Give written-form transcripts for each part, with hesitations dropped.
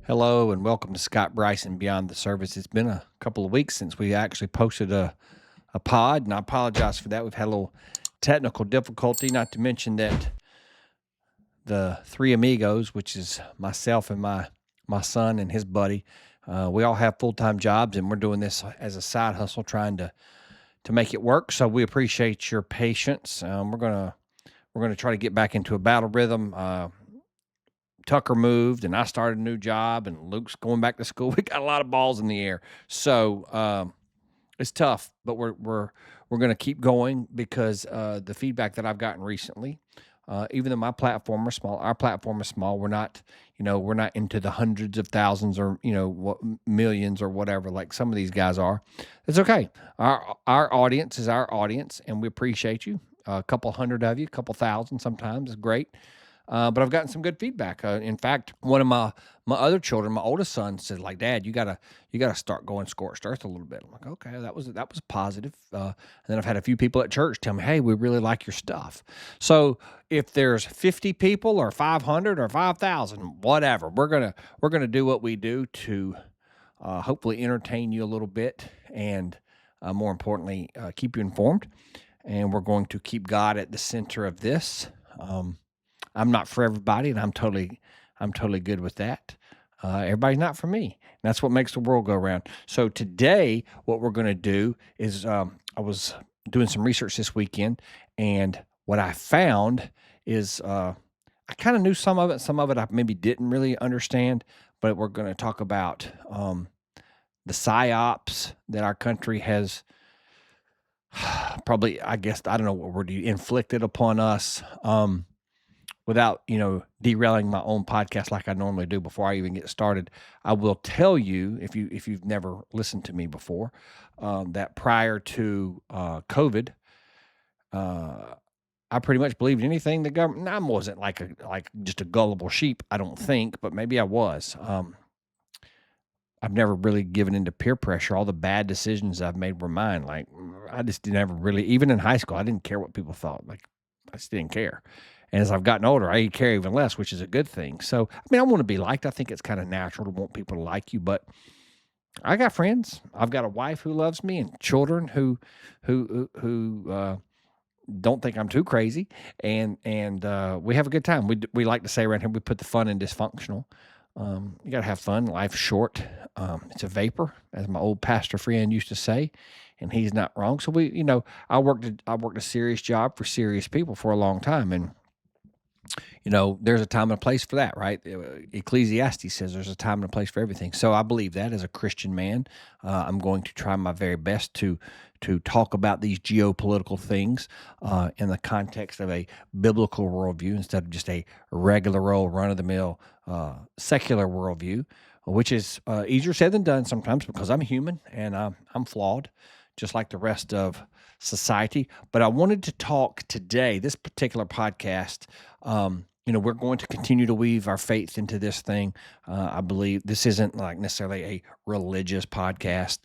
Hello and welcome to Scott Bryson Beyond the Service. It's been a couple of weeks since we actually posted a pod, and I apologize for that. We've had a little technical difficulty, not to mention that the three amigos, which is myself and my son and his buddy, we all have full-time jobs, and we're doing this as a side hustle, trying to make it work. So we appreciate your patience. We're gonna try to get back into a battle rhythm. Tucker moved, and I started a new job, and Luke's going back to school. We got a lot of balls in the air, so it's tough. But we're going to keep going because the feedback that I've gotten recently, even though my platform is small, our platform is small. We're not into the hundreds of thousands or millions or whatever like some of these guys are. It's okay. Our audience is our audience, and we appreciate you. A couple hundred of you, a couple thousand sometimes is great. But I've gotten some good feedback. In fact, one of my other children, my oldest son, said, like, "Dad, you gotta start going scorched earth a little bit." I'm like, "Okay, that was positive." And then I've had a few people at church tell me, "Hey, we really like your stuff." So if there's 50 people or 500 or 5,000, whatever, we're gonna do what we do to hopefully entertain you a little bit, and more importantly, keep you informed. And we're going to keep God at the center of this. I'm not for everybody, and I'm totally good with that. Everybody's not for me. And that's what makes the world go around. So today, what we're going to do is, I was doing some research this weekend, and what I found is, I kind of knew some of it I maybe didn't really understand, but we're going to talk about the psyops that our country has probably, I guess, I don't know what word, inflicted upon us. Without, derailing my own podcast like I normally do before I even get started, I will tell you, if you've never listened to me before, that prior to COVID, I pretty much believed anything the government. I wasn't like just a gullible sheep, I don't think, but maybe I was. I've never really given into peer pressure. All the bad decisions I've made were mine. Like, I just never really, even in high school, I didn't care what people thought. Like, I just didn't care. And as I've gotten older, I care even less, which is a good thing. So, I mean, I want to be liked. I think it's kind of natural to want people to like you, but I got friends. I've got a wife who loves me and children who don't think I'm too crazy. And we have a good time. We like to say around here, we put the fun in dysfunctional. You got to have fun. Life's short. It's a vapor, as my old pastor friend used to say, and he's not wrong. So I worked a serious job for serious people for a long time, and there's a time and a place for that, right? Ecclesiastes says there's a time and a place for everything. So I believe that as a Christian man. I'm going to try my very best to talk about these geopolitical things in the context of a biblical worldview instead of just a regular old run-of-the-mill secular worldview, which is easier said than done sometimes because I'm human and I'm flawed, just like the rest of society. But I wanted to talk today, this particular podcast, we're going to continue to weave our faith into this thing. I believe this isn't like necessarily a religious podcast,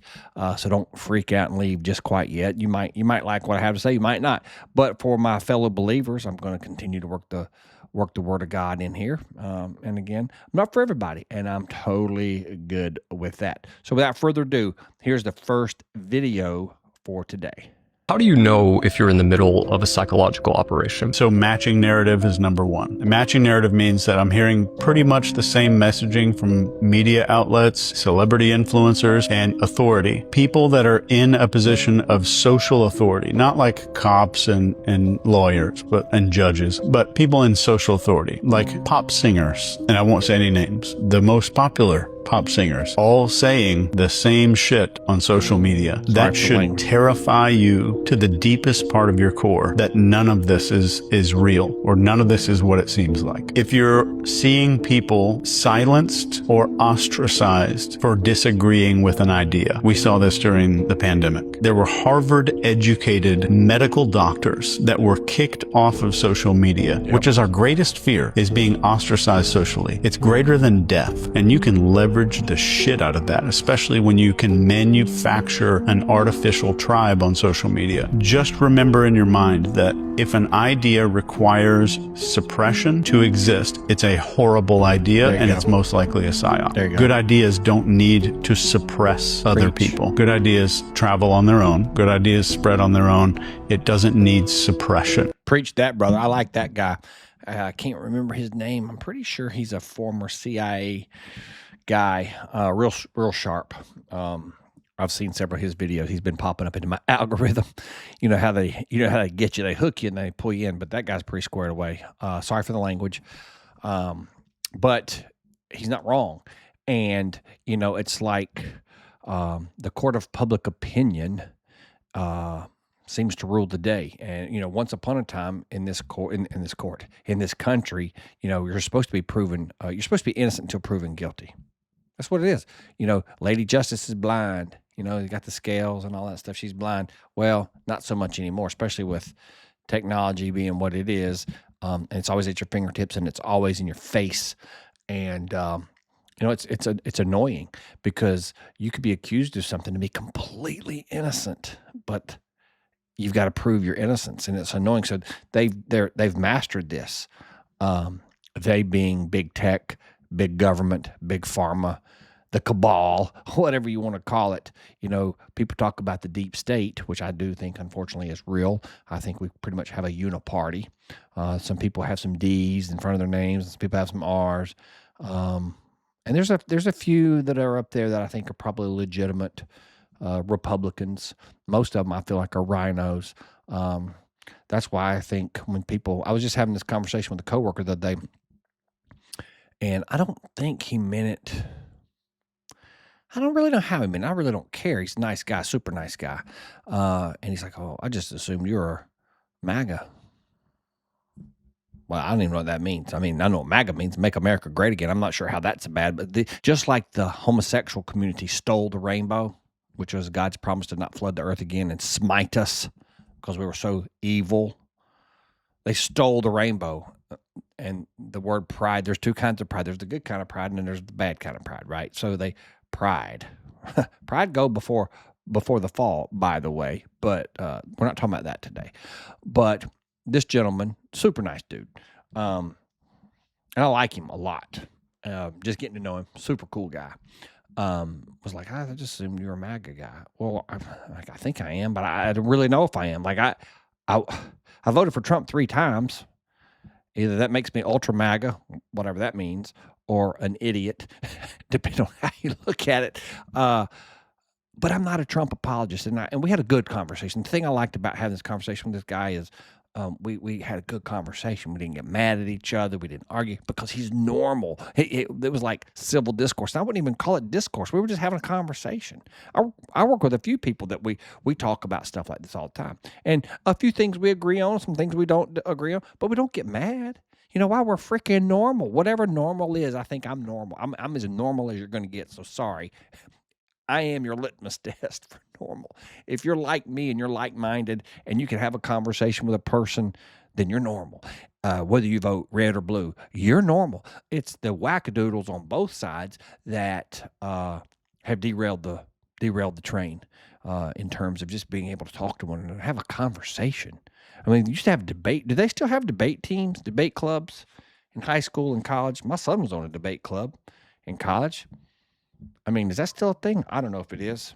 so don't freak out and leave just quite yet. You might like what I have to say, you might not. But for my fellow believers, I'm going to continue to work the Word of God in here. And again, I'm not for everybody, and I'm totally good with that. So without further ado, here's the first video for today. How do you know if you're in the middle of a psychological operation? So matching narrative is number one. Matching narrative means that I'm hearing pretty much the same messaging from media outlets, celebrity influencers, and authority. People that are in a position of social authority, not like cops and lawyers and judges, but people in social authority, like pop singers, and I won't say any names, the most popular pop singers, all saying the same shit on social media. That should terrify you to the deepest part of your core, that none of this is real, or none of this is what it seems like. If you're seeing people silenced or ostracized for disagreeing with an idea, we saw this during the pandemic. There were Harvard-educated medical doctors that were kicked off of social media, which is our greatest fear, is being ostracized socially. It's greater than death, and you can leverage the shit out of that, especially when you can manufacture an artificial tribe on social media. Just remember in your mind that if an idea requires suppression permission to exist, it's a horrible idea, There you and go. it's most likely a psyop. There you go. Good ideas don't need to suppress other Preach. people. Good ideas travel on their own. Good ideas spread on their own. It doesn't need suppression. Preach that, brother. I like that guy. I can't remember his name. I'm pretty sure he's a former CIA guy. Real sharp. I've seen several of his videos. He's been popping up into my algorithm. You know how they get you. They hook you and they pull you in. But that guy's pretty squared away. Sorry for the language, but he's not wrong. And it's like the court of public opinion seems to rule the day. And once upon a time in this court, in this country, you're supposed to be proven. You're supposed to be innocent until proven guilty. That's what it is. Lady Justice is blind. You got the scales and all that stuff. She's blind. Well, not so much anymore, especially with technology being what it is. And it's always at your fingertips and it's always in your face. And it's annoying because you could be accused of something and be completely innocent, but you've got to prove your innocence, and it's annoying. So they've mastered this. They being big tech, big government, big pharma, the cabal, whatever you want to call it. People talk about the deep state, which I do think, unfortunately, is real. I think we pretty much have a uniparty. Some people have some D's in front of their names, and some people have some R's. And there's a few that are up there that I think are probably legitimate Republicans. Most of them I feel like are rhinos. That's why I think I was just having this conversation with a coworker the other day, and I don't think he meant it. I don't really know how he meant it. I really don't care. He's a nice guy, super nice guy. And he's like, "Oh, I just assumed you were MAGA." Well, I don't even know what that means. I mean, I know what MAGA means, make America great again. I'm not sure how that's bad, but just like the homosexual community stole the rainbow, which was God's promise to not flood the earth again and smite us because we were so evil. They stole the rainbow. And the word pride, there's two kinds of pride. There's the good kind of pride and then there's the bad kind of pride, right? So pride go before the fall, by the way, but we're not talking about that today. But this gentleman, super nice dude, and I like him a lot. Just getting to know him, super cool guy. Was like, I just assumed you were a MAGA guy. Well, I think I am, but I don't really know if I am. Like I voted for Trump 3 times. Either that makes me ultra MAGA, whatever that means, or an idiot, depending on how you look at it. But I'm not a Trump apologist, and we had a good conversation. The thing I liked about having this conversation with this guy is we had a good conversation. We didn't get mad at each other. We didn't argue because he's normal. It was like civil discourse. And I wouldn't even call it discourse. We were just having a conversation. I work with a few people that we talk about stuff like this all the time. And a few things we agree on, some things we don't agree on, but we don't get mad. Why? We're freaking normal. Whatever normal is, I think I'm normal. I'm as normal as you're going to get, so sorry. I am your litmus test for normal. If you're like me and you're like-minded and you can have a conversation with a person, then you're normal. Whether you vote red or blue, you're normal. It's the wackadoodles on both sides that have derailed the train in terms of just being able to talk to one another, have a conversation. I mean, you used to have debate. Do they still have debate teams, debate clubs in high school and college? My son was on a debate club in college. I mean, is that still a thing? I don't know if it is.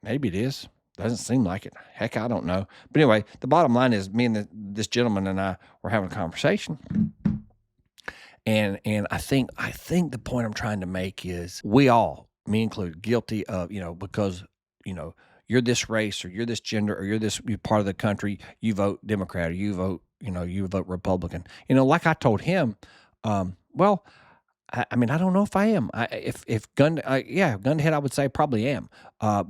Maybe it is. Doesn't seem like it. Heck, I don't know. But anyway, the bottom line is me and this gentleman and I were having a conversation. And I think the point I'm trying to make is we all, me included, guilty of, because, you're this race or you're this gender or you're part of the country, you vote Democrat or you vote Republican. Like I told him, well, I mean, I don't know if I am. If gun to head, I would say probably am.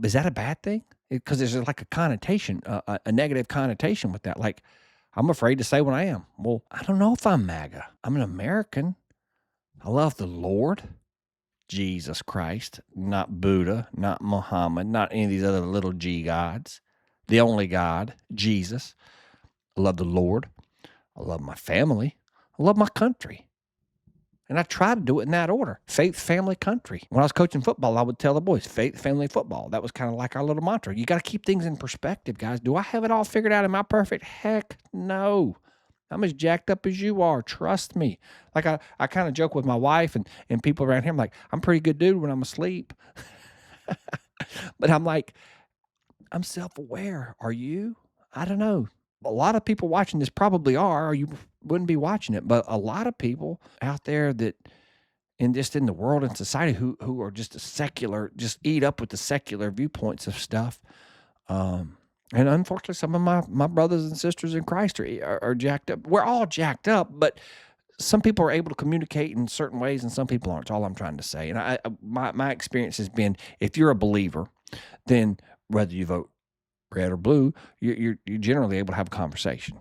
Is that a bad thing? Because there's like a connotation, a negative connotation with that. Like, I'm afraid to say what I am. Well, I don't know if I'm MAGA. I'm an American. I love the Lord, Jesus Christ, not Buddha, not Muhammad, not any of these other little G gods. The only God, Jesus. I love the Lord. I love my family. I love my country. And I try to do it in that order. Faith, family, country. When I was coaching football, I would tell the boys, faith, family, football. That was kind of like our little mantra. You got to keep things in perspective, guys. Do I have it all figured out? Am I perfect? Heck no. I'm as jacked up as you are. Trust me. Like I kind of joke with my wife and people around here. I'm like, I'm a pretty good dude when I'm asleep. But I'm like, I'm self-aware. Are you? I don't know. A lot of people watching this probably are, or you wouldn't be watching it. But a lot of people out there that in the world and society who are just just eat up with the secular viewpoints of stuff. And unfortunately, some of my brothers and sisters in Christ are jacked up. We're all jacked up, but some people are able to communicate in certain ways, and some people aren't. That's all I'm trying to say. And my experience has been, if you're a believer, then whether you vote red or blue, you're generally able to have a conversation.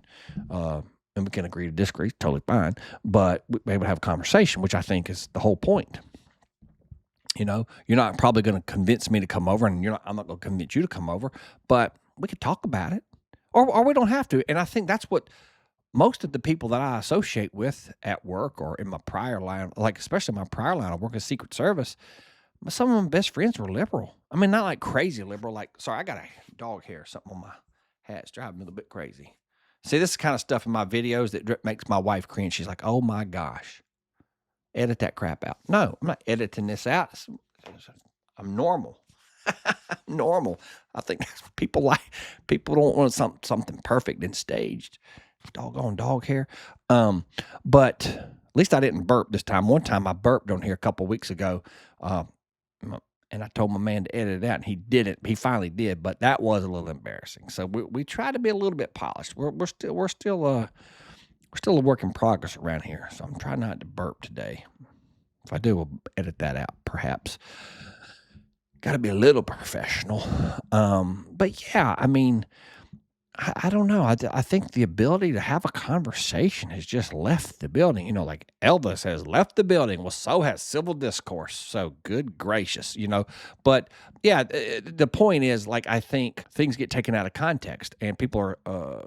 And we can agree to disagree, totally fine. But we're able to have a conversation, which I think is the whole point. You know, you're not probably going to convince me to come over, and I'm not going to convince you to come over, but we could talk about it, or we don't have to. And I think that's what most of the people that I associate with at work or in my prior line, like especially my prior line, I work as Secret Service. Some of my best friends were liberal. I mean, not like crazy liberal. Like, sorry, I got a dog hair or something on my hat. It's driving me a little bit crazy. See, this is the kind of stuff in my videos that makes my wife cringe. She's like, oh my gosh, edit that crap out. No, I'm not editing this out. I'm normal. Normal. I think that's what people like. People don't want something perfect and staged. Doggone dog hair. But at least I didn't burp this time. One time I burped on here a couple weeks ago. And I told my man to edit it out, and he didn't. He finally did, but that was a little embarrassing. So we try to be a little bit polished. We're still a work in progress around here. So I'm trying not to burp today. If I do, we'll edit that out, perhaps. Got to be a little professional. But yeah, I mean, I don't know. I think the ability to have a conversation has just left the building. You know, like Elvis has left the building. Well, so has civil discourse. So good gracious, you know. But yeah, the point is, like, I think things get taken out of context, and people are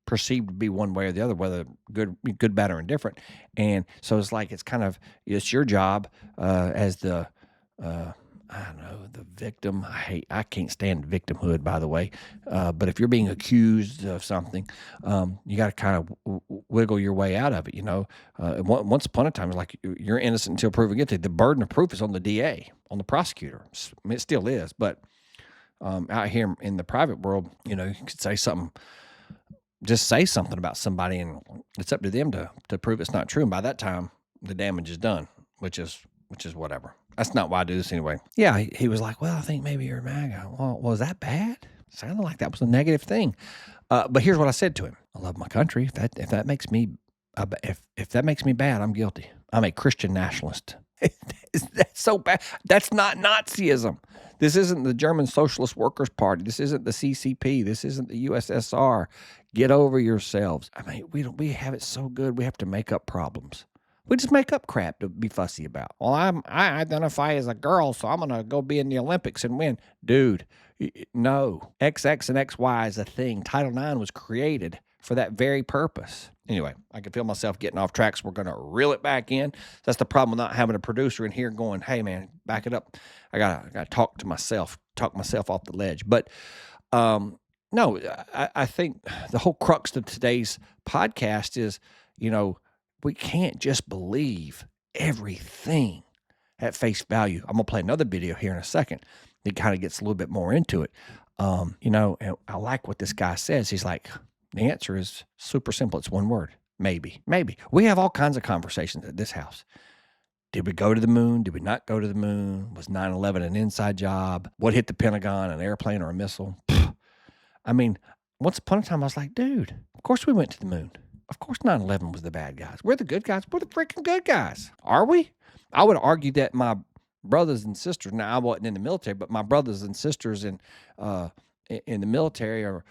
perceived to be one way or the other, whether good, bad, or indifferent. And so it's your job as the I don't know, the victim. I can't stand victimhood, by the way. But if you're being accused of something, you got to kind of wiggle your way out of it. You know, once upon a time, it's like you're innocent until proven guilty. The burden of proof is on the DA, on the prosecutor. I mean, it still is. But out here in the private world, you know, you could say something, just say something about somebody, and it's up to them to prove it's not true. And by that time, the damage is done, which is whatever. That's not why I do this anyway. Yeah, he was like, well, I think maybe you're MAGA. Well, was that bad? Sounded like that was a negative thing. But here's what I said to him. I love my country. If that makes me bad, I'm guilty. I'm a Christian nationalist. That's so bad. That's not Nazism. This isn't the German Socialist Workers' Party. This isn't the CCP. This isn't the USSR. Get over yourselves. I mean, we have it so good. We have to make up problems. We just make up crap to be fussy about. Well, I identify as a girl, so I'm going to go be in the Olympics and win. Dude, no. XX and XY is a thing. Title IX was created for that very purpose. Anyway, I can feel myself getting off track, so we're going to reel it back in. That's the problem with not having a producer in here going, hey, man, back it up. I gotta talk myself off the ledge. But no, I think the whole crux of today's podcast is, you know, we can't just believe everything at face value. I'm going to play another video here in a second that kind of gets a little bit more into it. You know, and I like what this guy says. He's like, the answer is super simple. It's one word. Maybe. We have all kinds of conversations at this house. Did we go to the moon? Did we not go to the moon? Was 9/11 an inside job? What hit the Pentagon, an airplane or a missile? I mean, once upon a time, I was like, dude, of course we went to the moon. Of course 9/11 was the bad guys. We're the good guys. We're the freaking good guys. Are we? I would argue that my brothers and sisters, now I wasn't in the military, but my brothers and sisters in the military or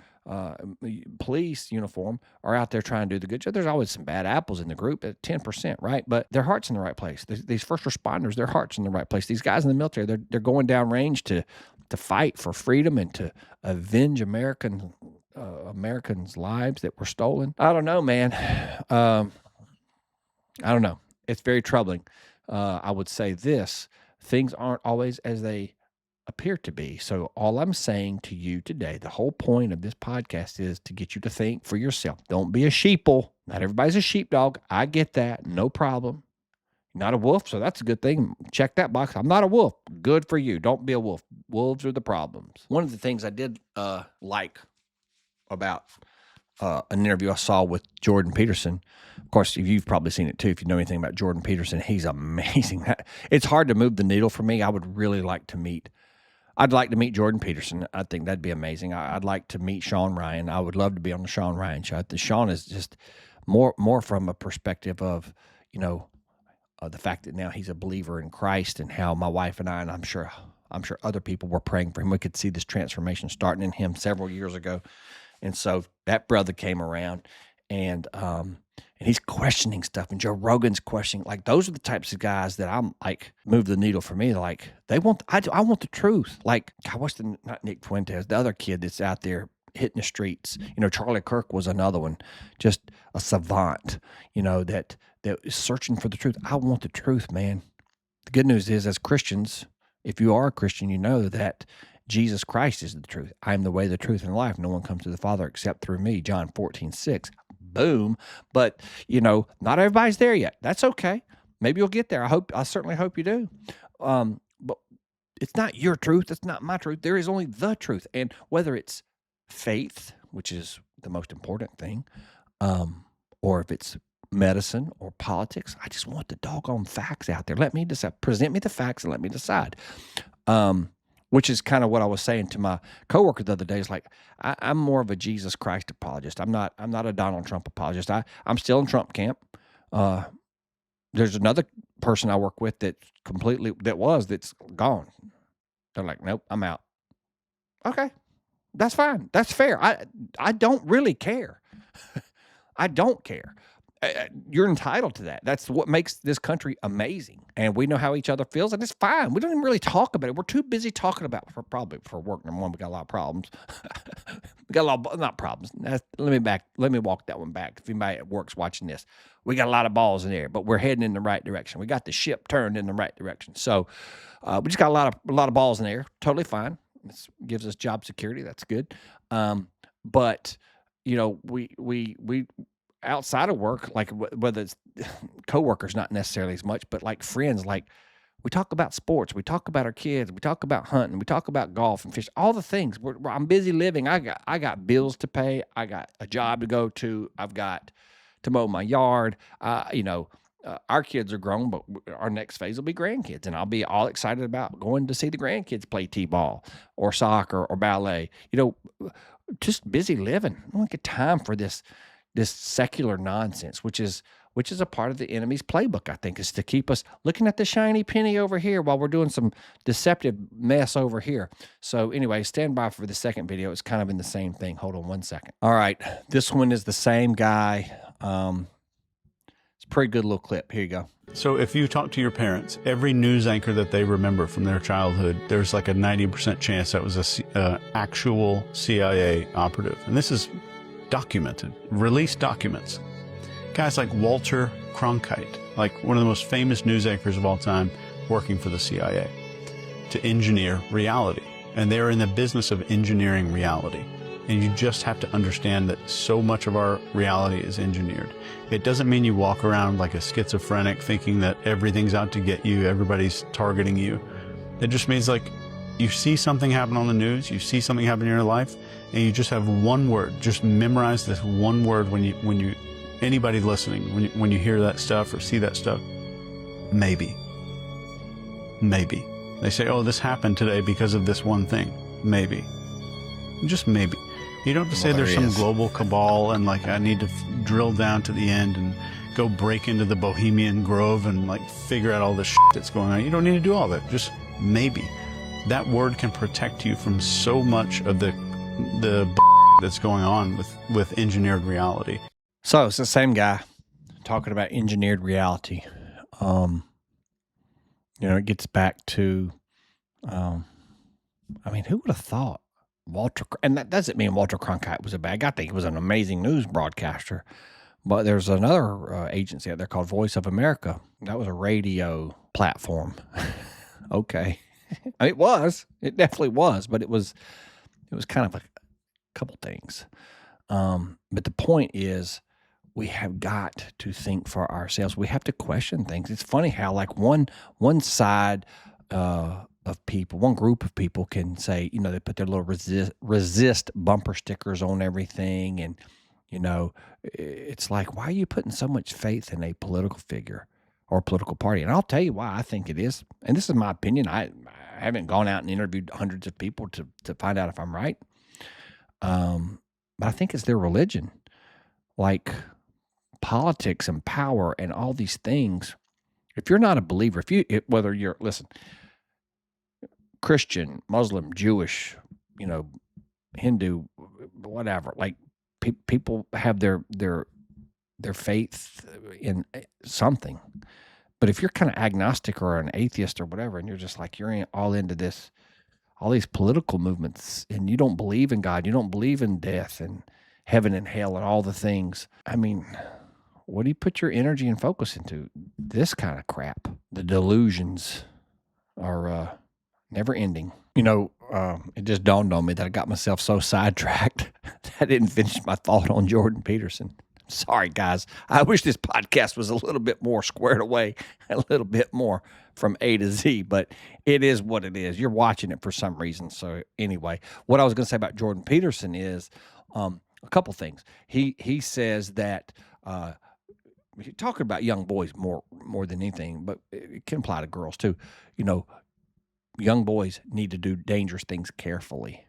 police uniform are out there trying to do the good job. There's always some bad apples in the group at 10%, right? But their heart's in the right place. These first responders, their heart's in the right place. These guys in the military, they're going down range to fight for freedom and to avenge Americans' lives that were stolen. I don't know, man. I don't know. It's very troubling. I would say this: things aren't always as they appear to be. So all I'm saying to you today, the whole point of this podcast is to get you to think for yourself. Don't be a sheeple. Not everybody's a sheepdog. I get that. No problem. Not a wolf, so that's a good thing. Check that box. I'm not a wolf. Good for you. Don't be a wolf. Wolves are the problems. One of the things I did like about an interview I saw with Jordan Peterson. Of course, you've probably seen it too. If you know anything about Jordan Peterson, he's amazing. It's hard to move the needle for me. I'd like to meet Jordan Peterson. I think that'd be amazing. I'd like to meet Sean Ryan. I would love to be on the Sean Ryan show. Sean is just more from a perspective of, the fact that now he's a believer in Christ, and how my wife and I, and I'm sure other people were praying for him. We could see this transformation starting in him several years ago. And so that brother came around, and he's questioning stuff, and Joe Rogan's questioning. Like, those are the types of guys that I'm like, move the needle for me. Like, I want the truth. Like, not Nick Fuentes, the other kid that's out there hitting the streets. Charlie Kirk was another one, just a savant, that is searching for the truth. I want the truth, man. The good news is, as Christians, if you are a Christian, you know that Jesus Christ is the truth. I am the way, the truth, and the life. No one comes to the Father except through me. John 14:6. Boom. But, not everybody's there yet. That's okay. Maybe you'll get there. I certainly hope you do. But it's not your truth. It's not my truth. There is only the truth. And whether it's faith, which is the most important thing, or if it's medicine or politics, I just want the doggone facts out there. Let me decide. Present me the facts and let me decide. Which is kind of what I was saying to my coworker the other day. Is like, I'm more of a Jesus Christ apologist. I'm not a Donald Trump apologist. I'm still in Trump camp. There's another person I work with that's gone. They're like, nope, I'm out. Okay, that's fine. That's fair. I don't really care. I don't care. You're entitled to that. That's what makes this country amazing. And we know how each other feels, and it's fine. We don't even really talk about it. We're too busy talking about for work. Number one, we got a lot of problems. We got a lot of, not problems. Let me walk that one back. If anybody at work's watching this, we got a lot of balls in the air, but we're heading in the right direction. We got the ship turned in the right direction. So we just got a lot of balls in the air. Totally fine. This gives us job security. That's good. But we outside of work, like whether it's coworkers, not necessarily as much, but like friends, like we talk about sports, we talk about our kids, we talk about hunting, we talk about golf and fish, all the things. I'm busy living. I got bills to pay. I got a job to go to. I've got to mow my yard. Our kids are grown, but our next phase will be grandkids, and I'll be all excited about going to see the grandkids play t-ball or soccer or ballet. Just busy living. I don't get time for this secular nonsense, which is a part of the enemy's playbook, I think, is to keep us looking at the shiny penny over here while we're doing some deceptive mess over here. So anyway, stand by for the second video. It's kind of in the same thing. Hold on one second. All right. This one is the same guy. It's a pretty good little clip. Here you go. So if you talk to your parents, every news anchor that they remember from their childhood, there's like a 90% chance that was a actual CIA operative. And this is documented, released documents. Guys like Walter Cronkite, like one of the most famous news anchors of all time, working for the CIA to engineer reality. And they're in the business of engineering reality. And you just have to understand that so much of our reality is engineered. It doesn't mean you walk around like a schizophrenic thinking that everything's out to get you, everybody's targeting you. It just means like you see something happen on the news, you see something happen in your life, and you just have one word. Just memorize this one word when you anybody listening, when you hear that stuff or see that stuff. Maybe. Maybe. They say, oh, this happened today because of this one thing. Maybe. Just maybe. You don't have to say there's some global cabal and like I need to drill down to the end and go break into the Bohemian Grove and like figure out all the shit that's going on. You don't need to do all that. Just maybe. That word can protect you from so much of the that's going on with engineered reality. So it's the same guy talking about engineered reality. It gets back to, who would have thought and that doesn't mean Walter Cronkite was a bad guy. I think he was an amazing news broadcaster. But there's another agency out there called Voice of America. That was a radio platform. Okay. I mean, it definitely was, but it was kind of a couple things. But the point is, we have got to think for ourselves. We have to question things. It's funny how like one side of people, one group of people can say, they put their little resist bumper stickers on everything, and it's like, why are you putting so much faith in a political figure or political party? And I'll tell you why I think it is. And this is my opinion. I haven't gone out and interviewed hundreds of people to find out if I'm right. But I think it's their religion. Like politics and power and all these things. If you're not a believer, whether you're, listen, Christian, Muslim, Jewish, Hindu, whatever, like people have their faith in something. But if you're kind of agnostic or an atheist or whatever, and you're just like, you're all into this, all these political movements, and you don't believe in God, you don't believe in death and heaven and hell and all the things. I mean, what do you put your energy and focus into? This kind of crap. The delusions are never ending. It just dawned on me that I got myself so sidetracked that I didn't finish my thought on Jordan Peterson. Sorry, guys. I wish this podcast was a little bit more squared away, a little bit more from A to Z, but it is what it is. You're watching it for some reason. So anyway, what I was going to say about Jordan Peterson is a couple things. He says that you're talking about young boys more than anything, but it can apply to girls too. Young boys need to do dangerous things carefully.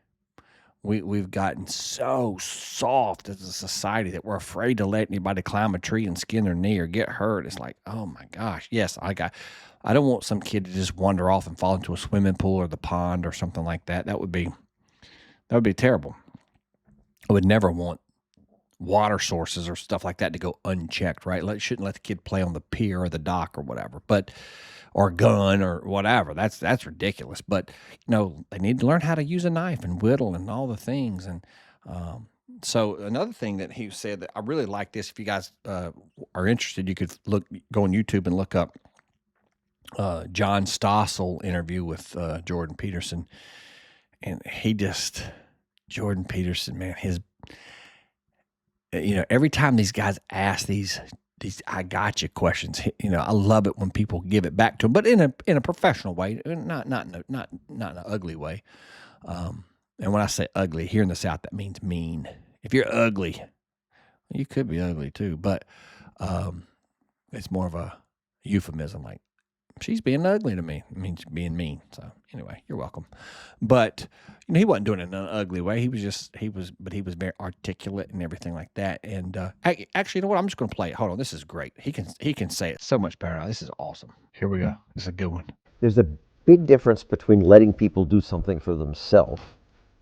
We've gotten so soft as a society that we're afraid to let anybody climb a tree and skin their knee or get hurt. It's like, oh my gosh, yes, I don't want some kid to just wander off and fall into a swimming pool or the pond or something like that. That would be terrible. I would never want water sources or stuff like that to go unchecked, right? Shouldn't let the kid play on the pier or the dock or whatever, or gun or whatever. That's ridiculous. But they need to learn how to use a knife and whittle and all the things. And so another thing that he said that I really like this. If you guys are interested, you could go on YouTube and look up John Stossel interview with Jordan Peterson, and Jordan Peterson, man, his. Every time these guys ask these I gotcha questions, I love it when people give it back to them, but in a professional way, not in an ugly way. And when I say ugly here in the South, that means mean. If you're ugly, you could be ugly too, but it's more of a euphemism. Like, she's being ugly to me. It means being mean. So anyway, you're welcome. But he wasn't doing it in an ugly way. He was very articulate and everything like that. And actually, you know what? I'm just going to play it. Hold on, this is great. He can say it so much better now. This is awesome. Here we go. This is a good one. There's a big difference between letting people do something for themselves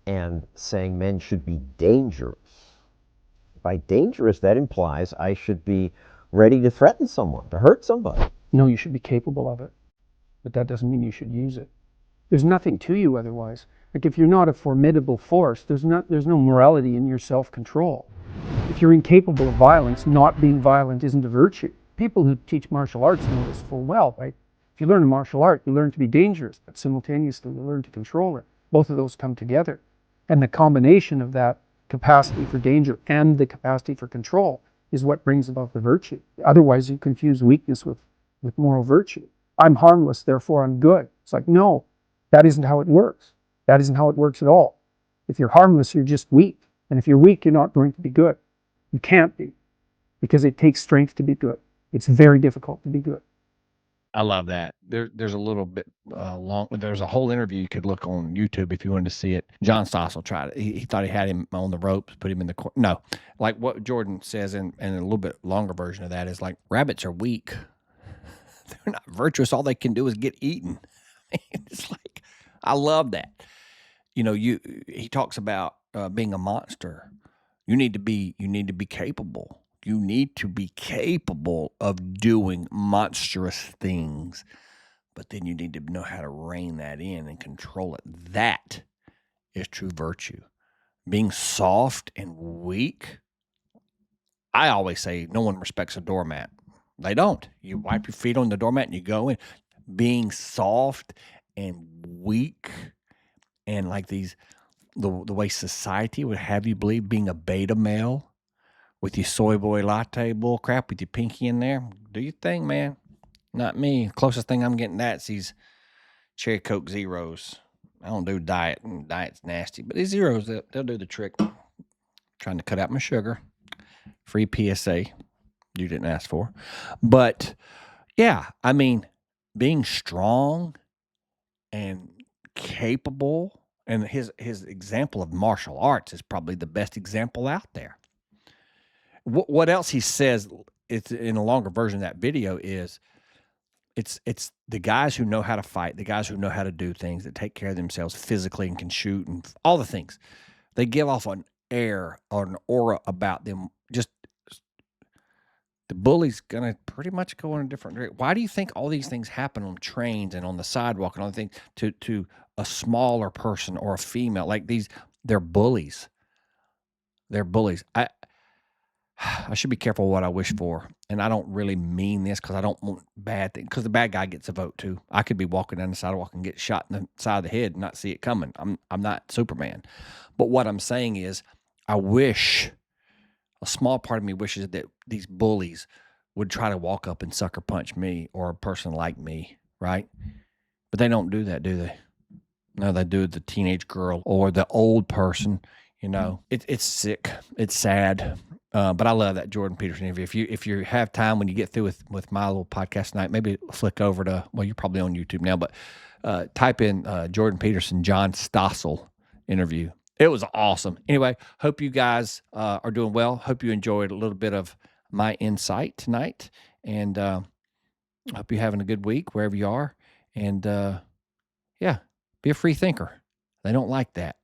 and saying men should be dangerous. By dangerous, that implies I should be ready to threaten someone, to hurt somebody. No, you should be capable of it, but that doesn't mean you should use it. There's nothing to you otherwise. Like, if you're not a formidable force, there's no morality in your self-control. If you're incapable of violence, not being violent isn't a virtue. People who teach martial arts know this full well, right? If you learn a martial art, you learn to be dangerous, but simultaneously you learn to control it. Both of those come together. And the combination of that capacity for danger and the capacity for control is what brings about the virtue. Otherwise, you confuse weakness with moral virtue. I'm harmless, therefore I'm good. It's like, no, that isn't how it works. That isn't how it works at all. If you're harmless, you're just weak. And if you're weak, you're not going to be good. You can't be, because it takes strength to be good. It's very difficult to be good. I love that. There's a little bit long. There's a whole interview you could look on YouTube if you wanted to see it. John Stossel tried it. He thought he had him on the ropes, put him in the corner. No, like what Jordan says, and a little bit longer version of that is like, rabbits are weak. They're not virtuous. All they can do is get eaten. It's like, I love that. He talks about being a monster. You need to be capable. You need to be capable of doing monstrous things, but then you need to know how to rein that in and control it. That is true virtue. Being soft and weak. I always say no one respects a doormat. They don't. You wipe your feet on the doormat and you go in. Being soft and weak, and like the way society would have you believe, being a beta male with your soy boy latte bull crap with your pinky in there. Do your thing, man. Not me. Closest thing I'm getting that's these Cherry Coke Zeros. I don't do diet, and diet's nasty, but these Zeros, they'll do the trick. Trying to cut out my sugar. Free PSA. You didn't ask for. But yeah, I mean, being strong and capable, and his example of martial arts is probably the best example out there. What else he says, it's in a longer version of that video, is it's the guys who know how to fight, the guys who know how to do things, that take care of themselves physically and can shoot and all the things. They give off an air or an aura about them. Just the bully's gonna pretty much go in a different direction. Why do you think all these things happen on trains and on the sidewalk and all the things to a smaller person or a female? Like they're bullies. They're bullies. I should be careful what I wish for, and I don't really mean this because I don't want bad things. Because the bad guy gets a vote too. I could be walking down the sidewalk and get shot in the side of the head and not see it coming. I'm not Superman, but what I'm saying is, I wish, a small part of me wishes that these bullies would try to walk up and sucker punch me or a person like me, right? But they don't do that, do they? No, they do the teenage girl or the old person. You know, it's sick. It's sad. But I love that Jordan Peterson interview. If you have time when you get through with my little podcast tonight, maybe flick over to, well, you're probably on YouTube now, but type in Jordan Peterson, John Stossel interview. It was awesome. Anyway, hope you guys are doing well. Hope you enjoyed a little bit of my insight tonight. And hope you're having a good week wherever you are. And yeah, be a free thinker. They don't like that.